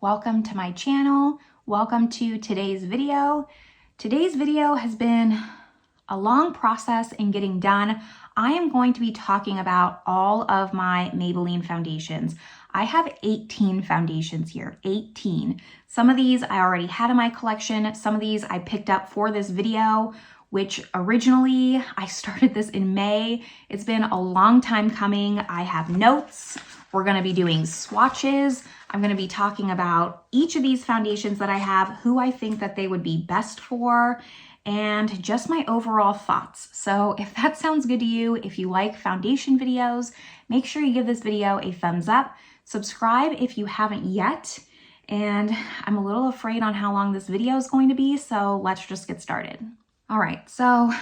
welcome to my channel. Welcome to today's video. Today's video has been a long process in getting done. I am going to be talking about all of my Maybelline foundations. I have 18 foundations here, 18. Some of these I already had in my collection. Some of these I picked up for this video, which originally I started this in May. It's been a long time coming. I have notes. We're gonna be doing swatches. I'm gonna be talking about each of these foundations that I have, who I think that they would be best for, and just my overall thoughts. So if that sounds good to you, if you like foundation videos, make sure you give this video a thumbs up. Subscribe if you haven't yet. And I'm a little afraid on how long this video is going to be, so let's just get started. All right, so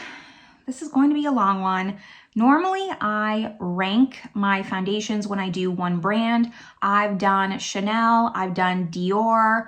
this is going to be a long one. Normally, I rank my foundations when I do one brand. I've done Chanel, I've done Dior,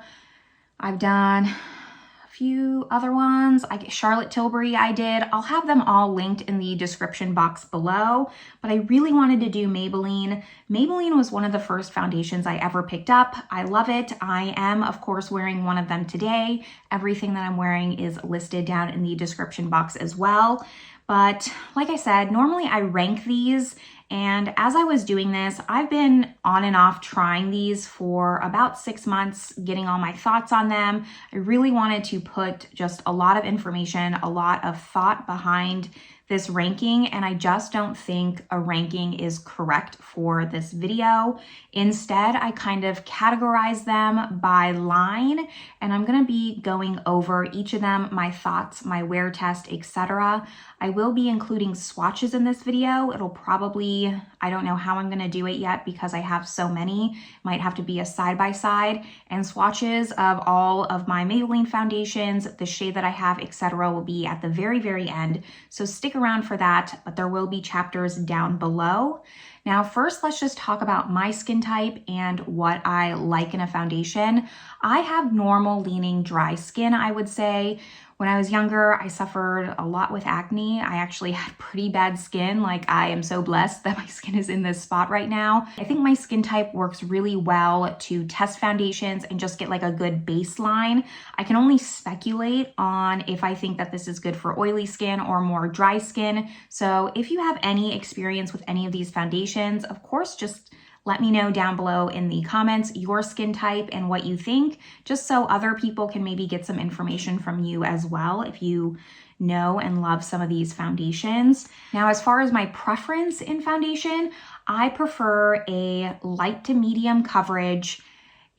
I've done a few other ones. Charlotte Tilbury I did. I'll have them all linked in the description box below, but I really wanted to do Maybelline. Maybelline was one of the first foundations I ever picked up. I love it. I am, of course, wearing one of them today. Everything that I'm wearing is listed down in the description box as well. But like I said, normally I rank these, and as I was doing this, I've been on and off trying these for about 6 months, getting all my thoughts on them. I really wanted to put just a lot of information, a lot of thought behind this ranking, and I just don't think a ranking is correct for this video. Instead, I kind of categorize them by line, and I'm gonna be going over each of them, my thoughts, my wear test, etc. I will be including swatches in this video. It'll probably, I don't know how I'm gonna do it yet because I have so many. Might have to be a side-by-side, and swatches of all of my Maybelline foundations, the shade that I have, etc. will be at the very, very end. So stick around for that, but there will be chapters down below. Now, first, let's just talk about my skin type and what I like in a foundation. I have normal leaning dry skin, I would say. When I was younger, I suffered a lot with acne. I actually had pretty bad skin. Like, I am so blessed that my skin is in this spot right now. I think my skin type works really well to test foundations and just get like a good baseline. I can only speculate on if I think that this is good for oily skin or more dry skin. So if you have any experience with any of these foundations, of course, just let me know down below in the comments your skin type and what you think, just so other people can maybe get some information from you as well if you know and love some of these foundations. Now, as far as my preference in foundation, I prefer a light to medium coverage.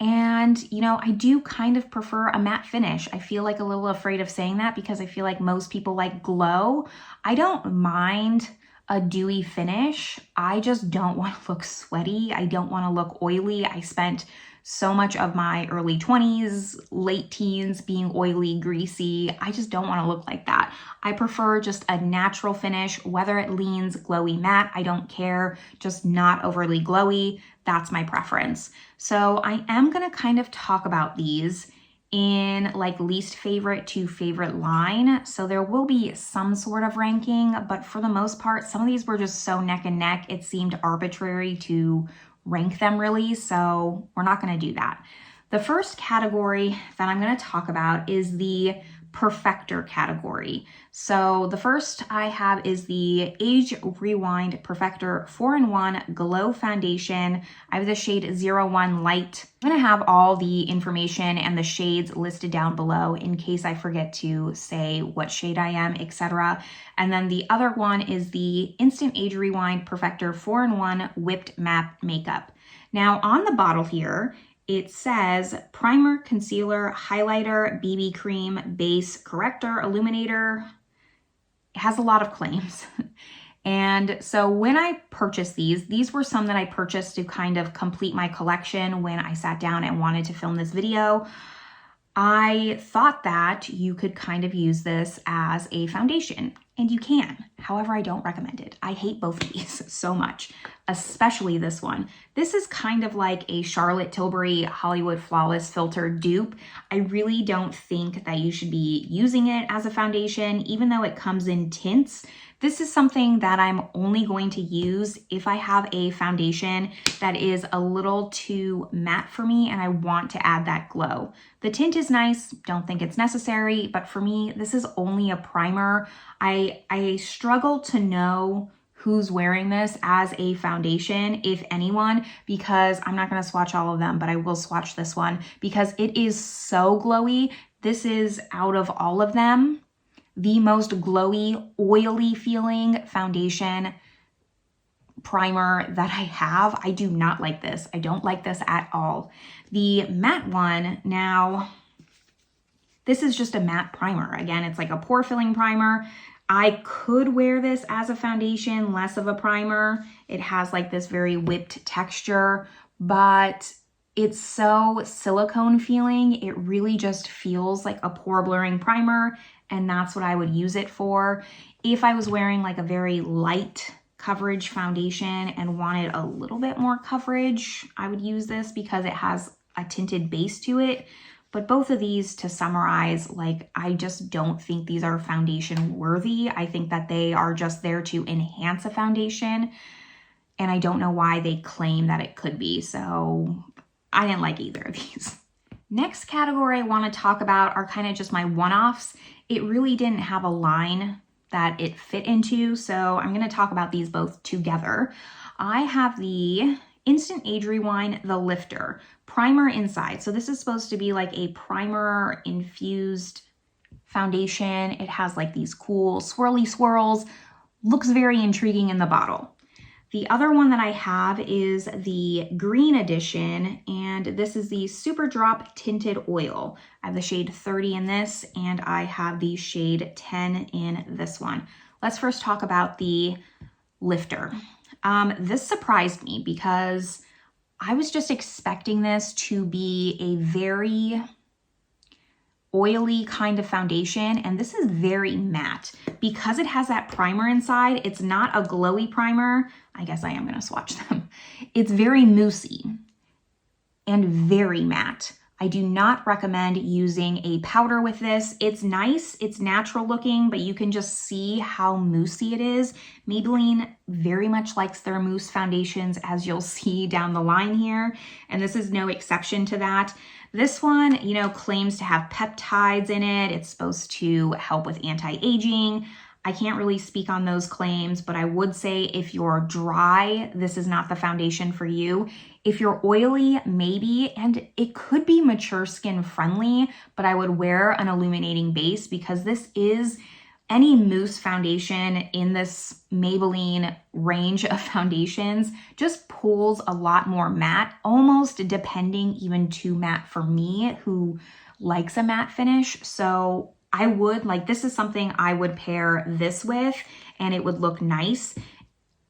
And, you know, I do kind of prefer a matte finish. I feel like a little afraid of saying that because I feel like most people like glow. I don't mind a dewy finish. I just don't want to look sweaty. I don't want to look oily. I spent so much of my early 20s, late teens being oily, greasy. I just don't want to look like that. I prefer just a natural finish, whether it leans glowy matte, I don't care, just not overly glowy. That's my preference. So I am going to kind of talk about these in like least favorite to favorite line. So there will be some sort of ranking, but for the most part, some of these were just so neck and neck, it seemed arbitrary to rank them really. So we're not gonna do that. The first category that I'm gonna talk about is the Perfector category. So the first I have is the Age Rewind Perfector 4-in-1 Glow Foundation. I have the shade 01 Light. I'm gonna have all the information and the shades listed down below in case I forget to say what shade I am, etc. And then the other one is the Instant Age Rewind Perfector 4-in-1 Whipped Matte Makeup. Now on the bottle here, it says primer, concealer, highlighter, BB cream, base, corrector, illuminator. It has a lot of claims. And so when I purchased these were some that I purchased to kind of complete my collection when I sat down and wanted to film this video. I thought that you could kind of use this as a foundation. and you can. However, I don't recommend it. I hate both of these so much, especially this one. This is kind of like a Charlotte Tilbury Hollywood Flawless Filter dupe. I really don't think that you should be using it as a foundation, even though it comes in tints. This is something that I'm only going to use if I have a foundation that is a little too matte for me and I want to add that glow. The tint is nice, don't think it's necessary, but for me, this is only a primer. I struggle to know who's wearing this as a foundation, if anyone, because I'm not gonna swatch all of them, but I will swatch this one because it is so glowy. This is, out of all of them, the most glowy, oily feeling foundation primer that I have. I do not like this. I don't like this at all. The matte one, now, this is just a matte primer. Again, it's like a pore filling primer. I could wear this as a foundation, less of a primer. It has like this very whipped texture, but it's so silicone feeling. It really just feels like a pore blurring primer, and that's what I would use it for. If I was wearing like a very light coverage foundation and wanted a little bit more coverage, I would use this because it has a tinted base to it. But both of these, to summarize, like, I just don't think these are foundation worthy. I think that they are just there to enhance a foundation, and I don't know why they claim that it could be. So I didn't like either of these. Next category I want to talk about are kind of just my one-offs. It really didn't have a line that it fit into, so I'm going to talk about these both together. I have the Instant Age Rewind, the Lifter, primer inside. So this is supposed to be like a primer infused foundation. It has like these cool swirly swirls, looks very intriguing in the bottle. The other one that I have is the green edition, and this is the Super Drop Tinted Oil. I have the shade 30 in this, and I have the shade 10 in this one. Let's first talk about the Lifter. This surprised me because I was just expecting this to be a very oily kind of foundation, and this is very matte. Because it has that primer inside, it's not a glowy primer. I guess I am gonna swatch them. It's very moussey and very matte. I do not recommend using a powder with this. It's nice, it's natural looking, but you can just see how moussey it is. Maybelline very much likes their mousse foundations, as you'll see down the line here, and this is no exception to that. This one, you know, claims to have peptides in it. It's supposed to help with anti-aging. I can't really speak on those claims, but I would say if you're dry, this is not the foundation for you. If you're oily, maybe, and it could be mature skin friendly, but I would wear an illuminating base because this is, any mousse foundation in this Maybelline range of foundations just pulls a lot more matte, almost depending even too matte for me, who likes a matte finish. So I would, like, this is something I would pair this with and it would look nice.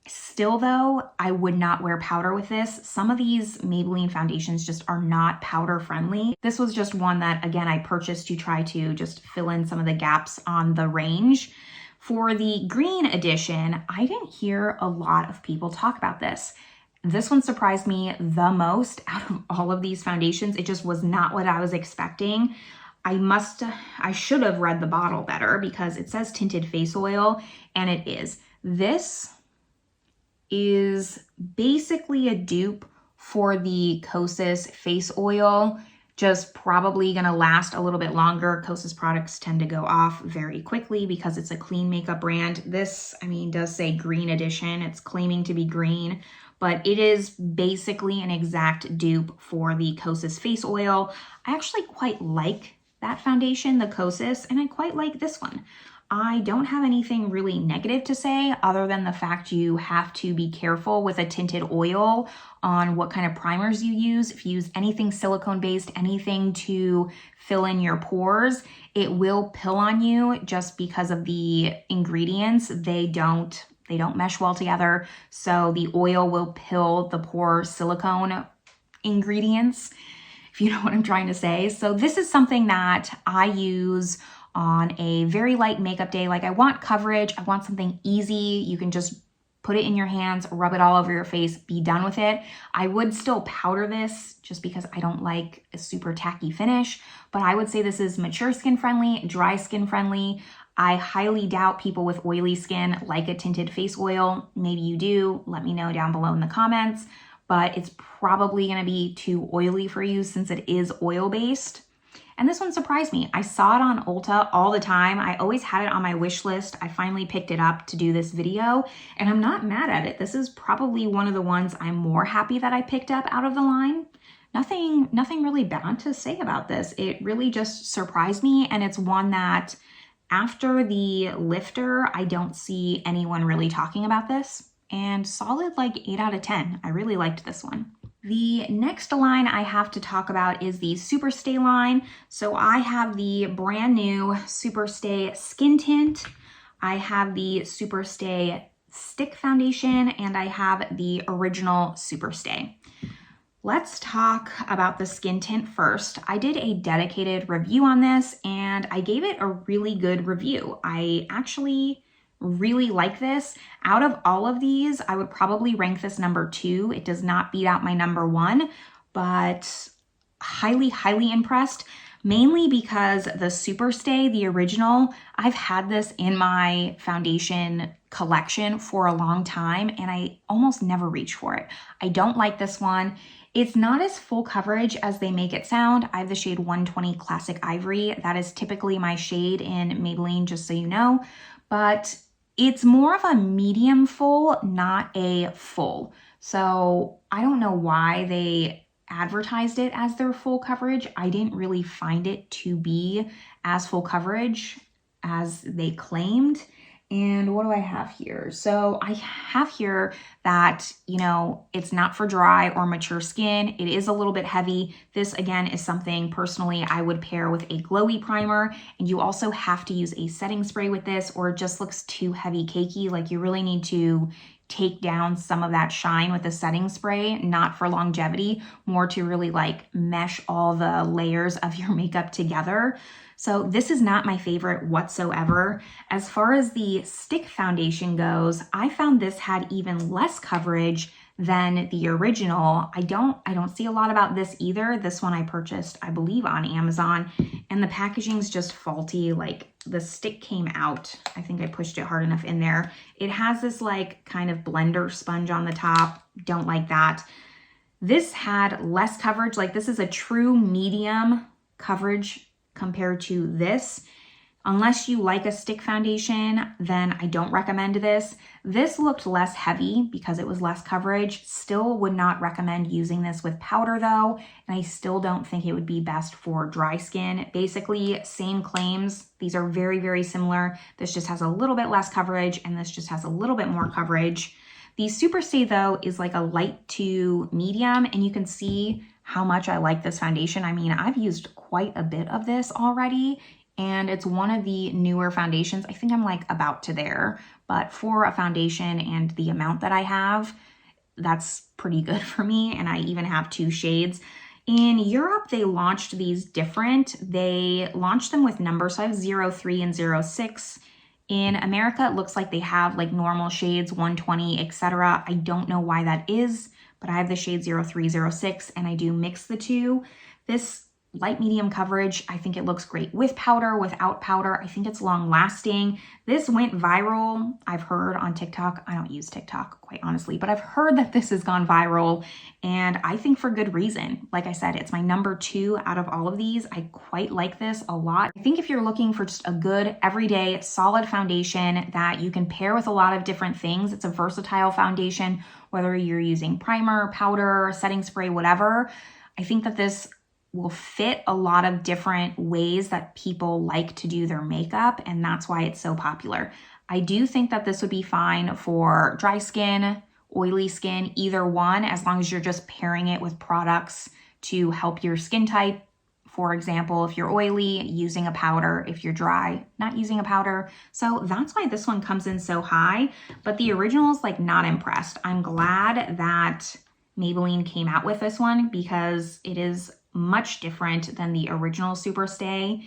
Still though, I would not wear powder with this. Some of these Maybelline foundations just are not powder friendly. This was just one that, again, I purchased to try to just fill in some of the gaps on the range. For the green edition, I didn't hear a lot of people talk about this. This one surprised me the most out of all of these foundations. It just was not what I was expecting. I should have read the bottle better because it says tinted face oil, and it is. This is basically a dupe for the Kosas face oil, just probably gonna last a little bit longer. Kosas products tend to go off very quickly because it's a clean makeup brand. This, I mean, does say green edition. It's claiming to be green, but it is basically an exact dupe for the Kosas face oil. I actually quite like that foundation, the Kosas, and I quite like this one. I don't have anything really negative to say other than the fact you have to be careful with a tinted oil on what kind of primers you use. If you use anything silicone based, anything to fill in your pores, it will pill on you just because of the ingredients. They don't mesh well together. So the oil will pill the pore silicone ingredients, if you know what I'm trying to say. So this is something that I use on a very light makeup day. Like I want coverage, I want something easy. You can just put it in your hands, rub it all over your face, be done with it. I would still powder this just because I don't like a super tacky finish, but I would say this is mature skin friendly, dry skin friendly. I highly doubt people with oily skin like a tinted face oil. Maybe you do, let me know down below in the comments, but it's probably gonna be too oily for you since it is oil-based. And this one surprised me. I saw it on Ulta all the time. I always had it on my wish list. I finally picked it up to do this video, and I'm not mad at it. This is probably one of the ones I'm more happy that I picked up out of the line. Nothing really bad to say about this. It really just surprised me, and it's one that after the lifter, I don't see anyone really talking about this. And solid like 8 out of 10. I really liked this one. The next line I have to talk about is the Superstay line. So I have the brand new Superstay Skin Tint. I have the Superstay Stick Foundation, and I have the original Superstay. Let's talk about the skin tint first. I did a dedicated review on this and I gave it a really good review. I actually really like this. Out of all of these, I would probably rank this number 2. It does not beat out my number 1, but highly impressed, mainly because the Superstay, the original, I've had this in my foundation collection for a long time and I almost never reach for it. I don't like this one. It's not as full coverage as they make it sound. I have the shade 120 Classic Ivory. That is typically my shade in Maybelline, just so you know, but it's more of a medium full, not a full. So I don't know why they advertised it as their full coverage. I didn't really find it to be as full coverage as they claimed. And what do I have here? So I have here that, you know, it's not for dry or mature skin. It is a little bit heavy. This, again, is something personally I would pair with a glowy primer. And you also have to use a setting spray with this, or it just looks too heavy cakey. Like you really need to take down some of that shine with the setting spray, not for longevity, more to really like mesh all the layers of your makeup together. So this is not my favorite whatsoever. As far as the stick foundation goes, I found this had even less coverage than the original. I don't see a lot about this either. This one I purchased, I believe, on Amazon, and the packaging's just faulty. Like the stick came out. I think I pushed it hard enough in there. It has this like kind of blender sponge on the top. Don't like that. This had less coverage. Like this is a true medium coverage compared to this. Unless you like a stick foundation, then I don't recommend this. This looked less heavy because it was less coverage. Still would not recommend using this with powder though, and I still don't think it would be best for dry skin. Basically, same claims. These are very similar. This just has a little bit less coverage and this just has a little bit more coverage. The Superstay though is like a light to medium, and you can see how much I like this foundation. I mean, I've used quite a bit of this already, and it's one of the newer foundations. I think I'm like about to there, but for a foundation and the amount that I have, that's pretty good for me. And I even have 2 shades. In Europe, they launched these different. They launched them with numbers. So I have 03 and 06. In America, it looks like they have like normal shades, 120, etc. I don't know why that is, but I have the shade 03, 06, and I do mix the 2. This light medium coverage, I think it looks great with powder, without powder. I think it's long lasting. This went viral, I've heard, on TikTok. I don't use TikTok, quite honestly, but I've heard that this has gone viral, and I think for good reason. Like I said, it's my number 2 out of all of these. I quite like this a lot. I think if you're looking for just a good, everyday, solid foundation that you can pair with a lot of different things, it's a versatile foundation, whether you're using primer, powder, setting spray, whatever. I think that this will fit a lot of different ways that people like to do their makeup, and that's why it's so popular. I do think that this would be fine for dry skin, oily skin, either one, as long as you're just pairing it with products to help your skin type. For example, if you're oily, using a powder. If you're dry, not using a powder. So that's why this one comes in so high, but the original is like not impressed. I'm glad that Maybelline came out with this one because it is much different than the original Superstay.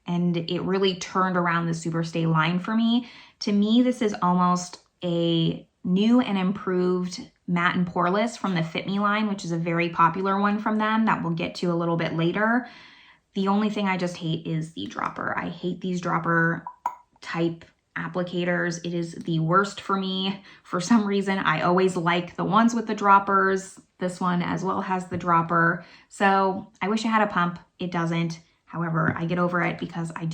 and it really turned around the Superstay line for me. To me, this is almost a new and improved matte and poreless from the Fit Me line, which is a very popular one from them that we'll get to a little bit later. The only thing I just hate is the dropper. I hate these dropper type applicators. It is the worst for me. For some reason, I always like the ones with the droppers. This one as well has the dropper. So I wish I had a pump. It doesn't. However, I get over it because I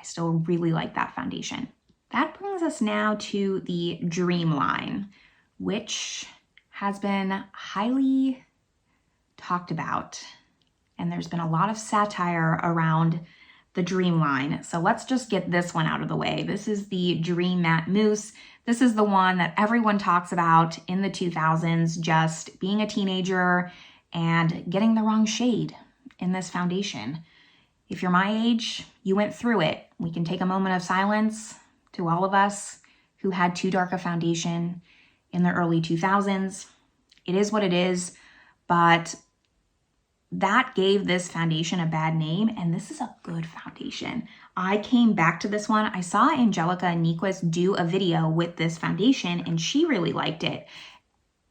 still really like that foundation. That brings us now to the Dream line, which has been highly talked about. And there's been a lot of satire around the Dream line. So let's just get this one out of the way. This is the Dream Matte Mousse. This is the one that everyone talks about in the 2000s, just being a teenager and getting the wrong shade in this foundation. If you're my age, you went through it. We can take a moment of silence to all of us who had too dark a foundation in the early 2000s. It is what it is, but that gave this foundation a bad name, and this is a good foundation. I came back to this one. I saw Angelica Nyquist do a video with this foundation, and she really liked it.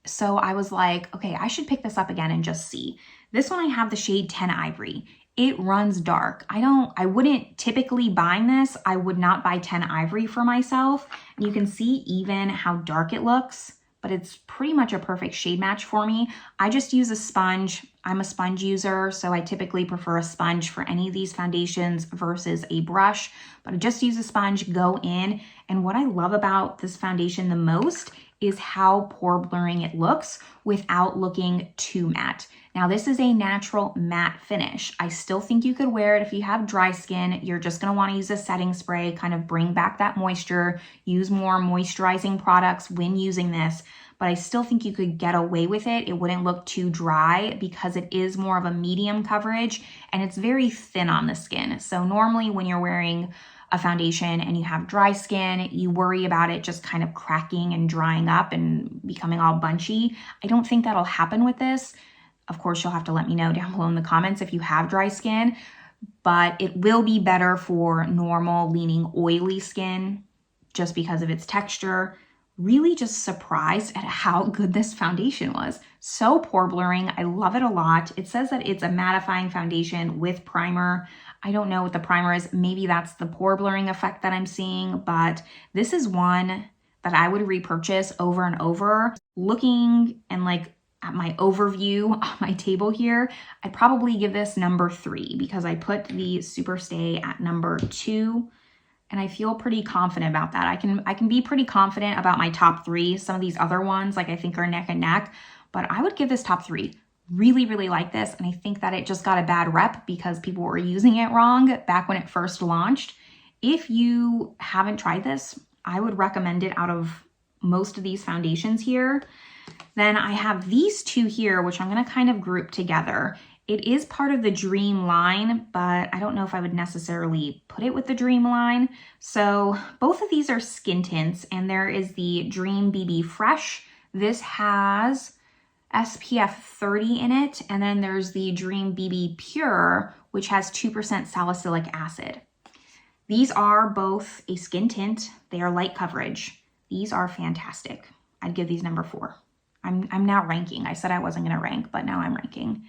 So I was like, okay, I should pick this up again and just see. This one I have the shade 10 Ivory. It runs dark. I wouldn't typically buying this. I would not buy 10 Ivory for myself. And you can see even how dark it looks, but it's pretty much a perfect shade match for me. I just use a sponge. I'm a sponge user, so I typically prefer a sponge for any of these foundations versus a brush, but I just use a sponge, go in. And what I love about this foundation the most is how pore blurring it looks without looking too matte. Now this is a natural matte finish. I still think you could wear it if you have dry skin. You're just gonna wanna use a setting spray, kind of bring back that moisture, use more moisturizing products when using this, but I still think you could get away with it. It wouldn't look too dry because it is more of a medium coverage and it's very thin on the skin. So normally when you're wearing a foundation and you have dry skin, you worry about it just kind of cracking and drying up and becoming all bunchy. I don't think that'll happen with this. Of course, you'll have to let me know down below in the comments if you have dry skin, but it will be better for normal leaning oily skin just because of its texture. Really just surprised at how good this foundation was. So pore blurring, I love it a lot. It says that it's a mattifying foundation with primer. I don't know what the primer is. Maybe that's the pore blurring effect that I'm seeing, but this is one that I would repurchase over and over. Looking and like at my overview on my table here, I'd probably give this number 3 because I put the Superstay at number 2. And I feel pretty confident about that. I can be pretty confident about my top 3. Some of these other ones, like I think are neck and neck, but I would give this top 3. Really, really like this. And I think that it just got a bad rep because people were using it wrong back when it first launched. If you haven't tried this, I would recommend it out of most of these foundations here. Then I have these two here, which I'm gonna kind of group together. It is part of the Dream line, but I don't know if I would necessarily put it with the Dream line. So both of these are skin tints, and there is the Dream BB Fresh. This has SPF 30 in it, and then there's the Dream BB Pure, which has 2% salicylic acid. These are both a skin tint. They are light coverage. These are fantastic. I'd give these number 4. I'm now ranking. I said I wasn't gonna rank, but now I'm ranking.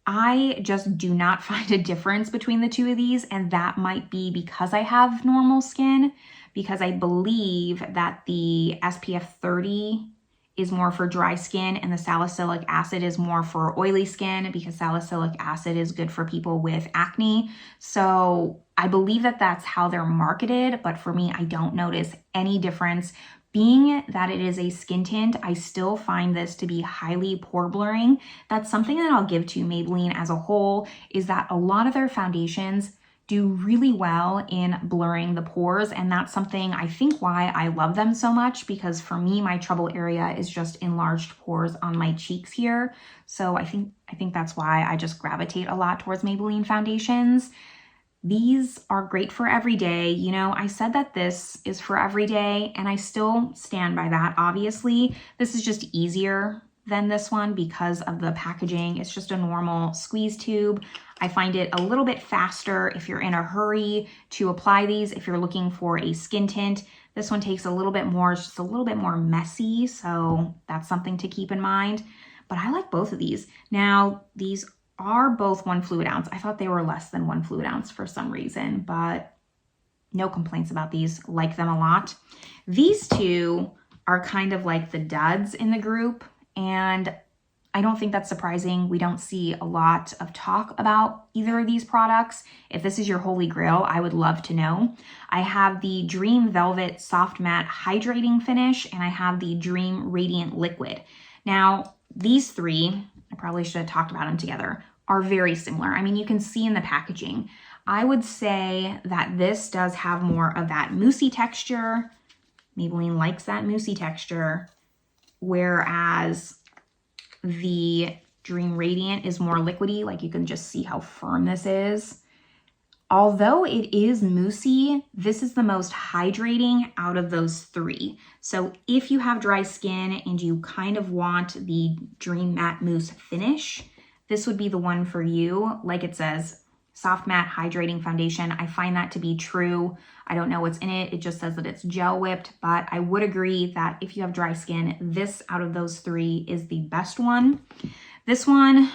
I just do not find a difference between the two of these, and that might be because I have normal skin, because I believe that the SPF 30 is more for dry skin and the salicylic acid is more for oily skin, because salicylic acid is good for people with acne. So I believe that that's how they're marketed, but for me, I don't notice any difference. Being that it is a skin tint, I still find this to be highly pore blurring. That's something that I'll give to Maybelline as a whole, is that a lot of their foundations do really well in blurring the pores, and that's something I think why I love them so much, because for me, my trouble area is just enlarged pores on my cheeks here. So I think that's why I just gravitate a lot towards Maybelline foundations. These are great for every day. You know, I said that this is for every day, and I still stand by that. Obviously, this is just easier than this one because of the packaging. It's just a normal squeeze tube. I find it a little bit faster if you're in a hurry to apply these. If you're looking for a skin tint, this one takes a little bit more, it's just a little bit more messy. So that's something to keep in mind. But I like both of these. Now, these are both 1 fluid ounce. I thought they were less than 1 fluid ounce for some reason, but no complaints about these. Like them a lot. These two are kind of like the duds in the group, and I don't think that's surprising. We don't see a lot of talk about either of these products. If this is your holy grail, I would love to know. I have the Dream Velvet Soft Matte Hydrating Finish, and I have the Dream Radiant Liquid. Now, these three, I probably should have talked about them together, are very similar. I mean, you can see in the packaging. I would say that this does have more of that moussey texture. Maybelline likes that moussey texture, whereas the Dream Radiant is more liquidy. Like, you can just see how firm this is. Although it is moussey, this is the most hydrating out of those three. So if you have dry skin and you kind of want the Dream Matte Mousse finish, this would be the one for you. Like it says, soft matte hydrating foundation. I find that to be true. I don't know what's in it. It just says that it's gel whipped, but I would agree that if you have dry skin, this out of those three is the best one. This one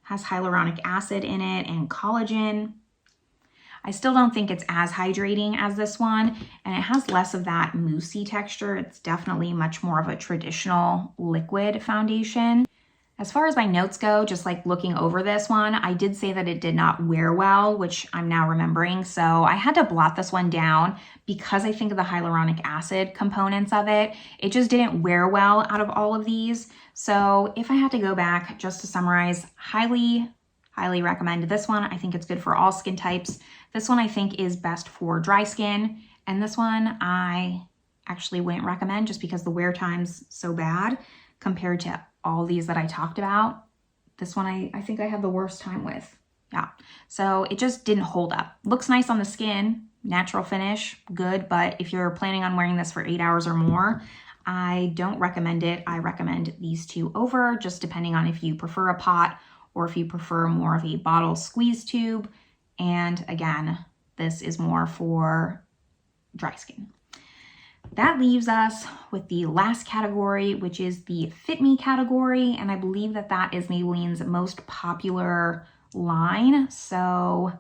has hyaluronic acid in it and collagen. I still don't think it's as hydrating as this one, and it has less of that moussey texture. It's definitely much more of a traditional liquid foundation. As far as my notes go, just like looking over this one, I did say that it did not wear well, which I'm now remembering. So I had to blot this one down because I think of the hyaluronic acid components of it. It just didn't wear well out of all of these. So if I had to go back, just to summarize, highly recommend this one. I think it's good for all skin types. This one I think is best for dry skin. And this one I actually wouldn't recommend just because the wear time's so bad compared to all these that I talked about. This one I think I have the worst time with. Yeah, so it just didn't hold up. Looks nice on the skin, natural finish, good, but if you're planning on wearing this for 8 hours or more, I don't recommend it. I recommend these two over, just depending on if you prefer a pot or if you prefer more of a bottle squeeze tube. And again, this is more for dry skin. That leaves us with the last category, which is the Fit Me category. And I believe that that is Maybelline's most popular line. So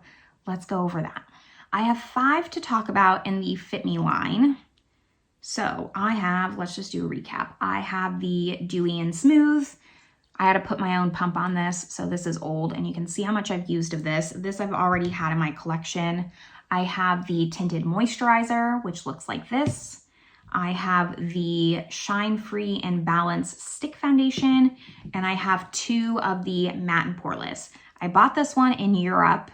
let's go over that. I have 5 to talk about in the Fit Me line. So I have, let's just do a recap. I have the Dewy and Smooth. I had to put my own pump on this. So this is old and you can see how much I've used of this. This I've already had in my collection. I have the Tinted Moisturizer, which looks like this. I have the Shine Free and Balance Stick Foundation, and I have 2 of the Matte and Poreless. I bought this one in Europe,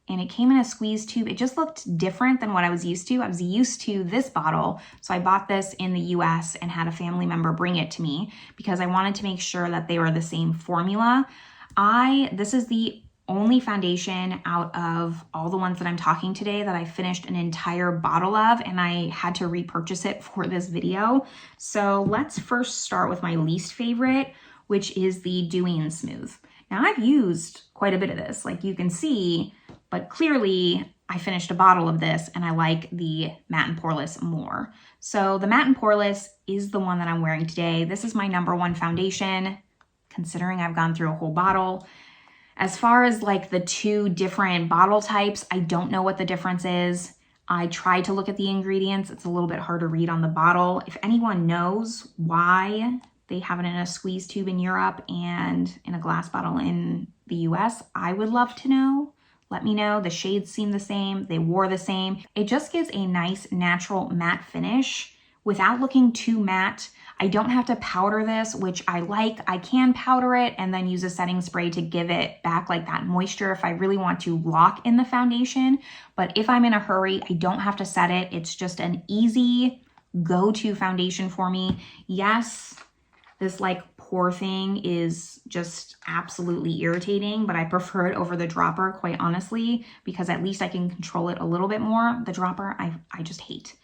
and it came in a squeeze tube. It just looked different than what I was used to. I was used to this bottle, so I bought this in the US and had a family member bring it to me because I wanted to make sure that they were the same formula. This is the only foundation out of all the ones that I'm talking today that I finished an entire bottle of, and I had to repurchase it for this video. So let's first start with my least favorite, which is the Dewy and Smooth. Now I've used quite a bit of this, like you can see, but clearly I finished a bottle of this and I like the Matte and Poreless more. So the Matte and Poreless is the one that I'm wearing today. This is my #1 foundation, considering I've gone through a whole bottle. As far as like the 2 different bottle types, I don't know what the difference is. I tried to look at the ingredients. It's a little bit hard to read on the bottle. If anyone knows why they have it in a squeeze tube in Europe and in a glass bottle in the US, I would love to know. Let me know. The shades seem the same. They wore the same. It just gives a nice natural matte finish without looking too matte. I don't have to powder this, which I like. I can powder it and then use a setting spray to give it back like that moisture if I really want to lock in the foundation. But if I'm in a hurry, I don't have to set it. It's just an easy go-to foundation for me. Yes, this like pour thing is just absolutely irritating, but I prefer it over the dropper, quite honestly, because at least I can control it a little bit more. The dropper, I just hate.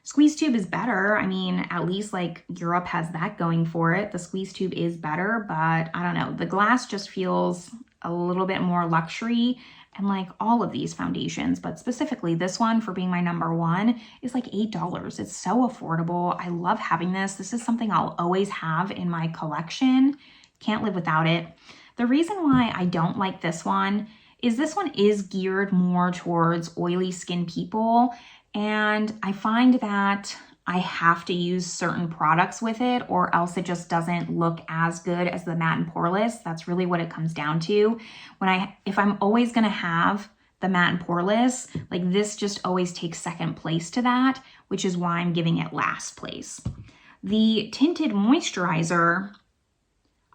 Squeeze tube is better. I mean, at least like Europe has that going for it. The squeeze tube is better, but I don't know. The glass just feels a little bit more luxury, and like all of these foundations, but specifically this one for being my number one is like $8. It's so affordable. I love having this. This is something I'll always have in my collection. Can't live without it. The reason why I don't like this one is geared more towards oily skin people. And I find that I have to use certain products with it, or else it just doesn't look as good as the matte and poreless. That's really what it comes down to. If I'm always gonna have the matte and poreless, like this just always takes second place to that, which is why I'm giving it last place. The tinted moisturizer,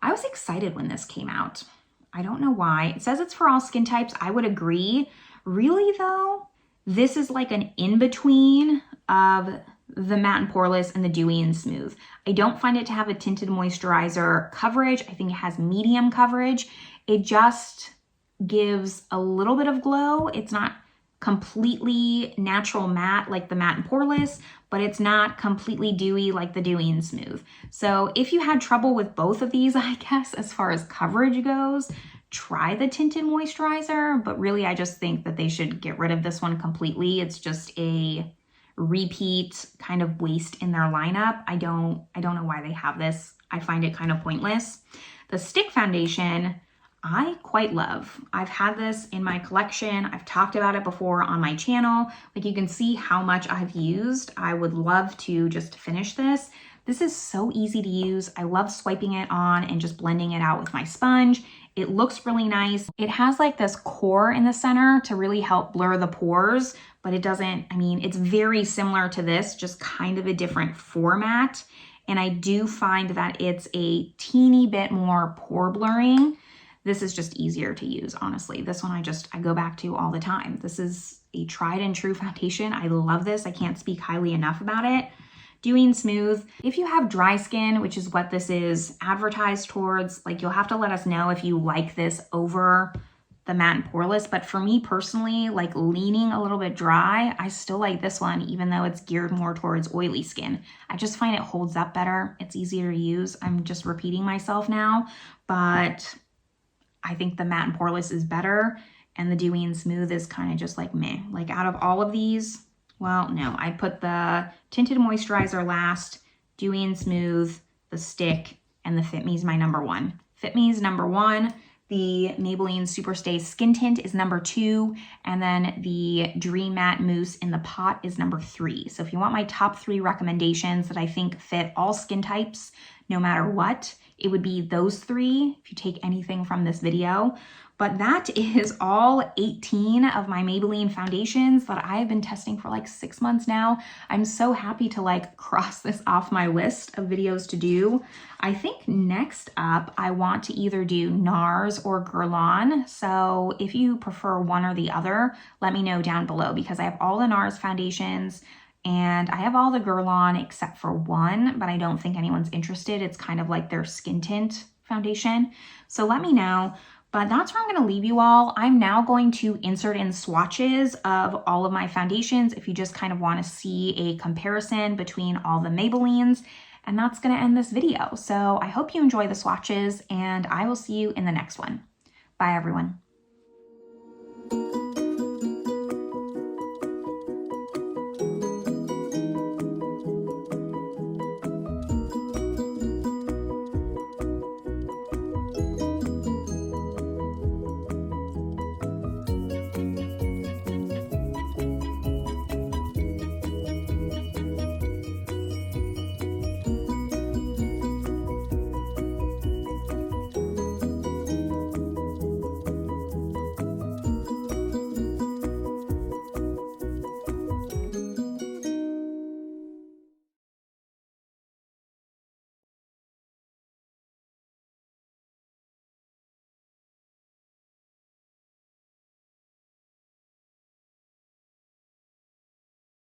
I was excited when this came out. I don't know why. It says it's for all skin types. I would agree. Really though, this is like an in-between of the matte and poreless and the dewy and smooth. I don't find it to have a tinted moisturizer coverage. I think it has medium coverage. It just gives a little bit of glow. It's not completely natural matte like the matte and poreless, but it's not completely dewy like the dewy and smooth. So if you had trouble with both of these, I guess, as far as coverage goes, try the tinted moisturizer, but really I just think that they should get rid of this one completely. It's just a repeat kind of waste in their lineup. I don't know why they have this. I find it kind of pointless. The stick foundation, I quite love. I've had this in my collection. I've talked about it before on my channel. Like you can see how much I've used. I would love to just finish this. This is so easy to use. I love swiping it on and just blending it out with my sponge. It looks really nice. It has like this core in the center to really help blur the pores, but it doesn't, I mean, it's very similar to this, just kind of a different format. And I do find that it's a teeny bit more pore blurring. This is just easier to use, honestly. This one I go back to all the time. This is a tried and true foundation. I love this. I can't speak highly enough about it. Dewy and smooth. If you have dry skin, which is what this is advertised towards, like you'll have to let us know if you like this over the matte and poreless. But for me personally, like leaning a little bit dry, I still like this one, even though it's geared more towards oily skin. I just find it holds up better. It's easier to use. I'm just repeating myself now, but I think the matte and poreless is better, and the dewy and smooth is kind of just like meh. Like out of all of these, well, no, I put the tinted moisturizer last, dewy and smooth, the stick, and the Fit Me's my number one. Fit Me's number one. The Maybelline Superstay Skin Tint is number 2, and then the Dream Matte Mousse in the pot is number 3. So if you want my top 3 recommendations that I think fit all skin types, no matter what, it would be those 3 if you take anything from this video. But that is all 18 of my Maybelline foundations that I have been testing for like 6 months now. I'm so happy to like cross this off my list of videos to do. I think next up, I want to either do NARS or Guerlain. So if you prefer one or the other, let me know down below, because I have all the NARS foundations and I have all the Guerlain except for one, but I don't think anyone's interested. It's kind of like their skin tint foundation. So let me know. But that's where I'm going to leave you all. I'm now going to insert in swatches of all of my foundations if you just kind of want to see a comparison between all the Maybellines. And that's going to end this video. So I hope you enjoy the swatches, and I will see you in the next one. Bye, everyone.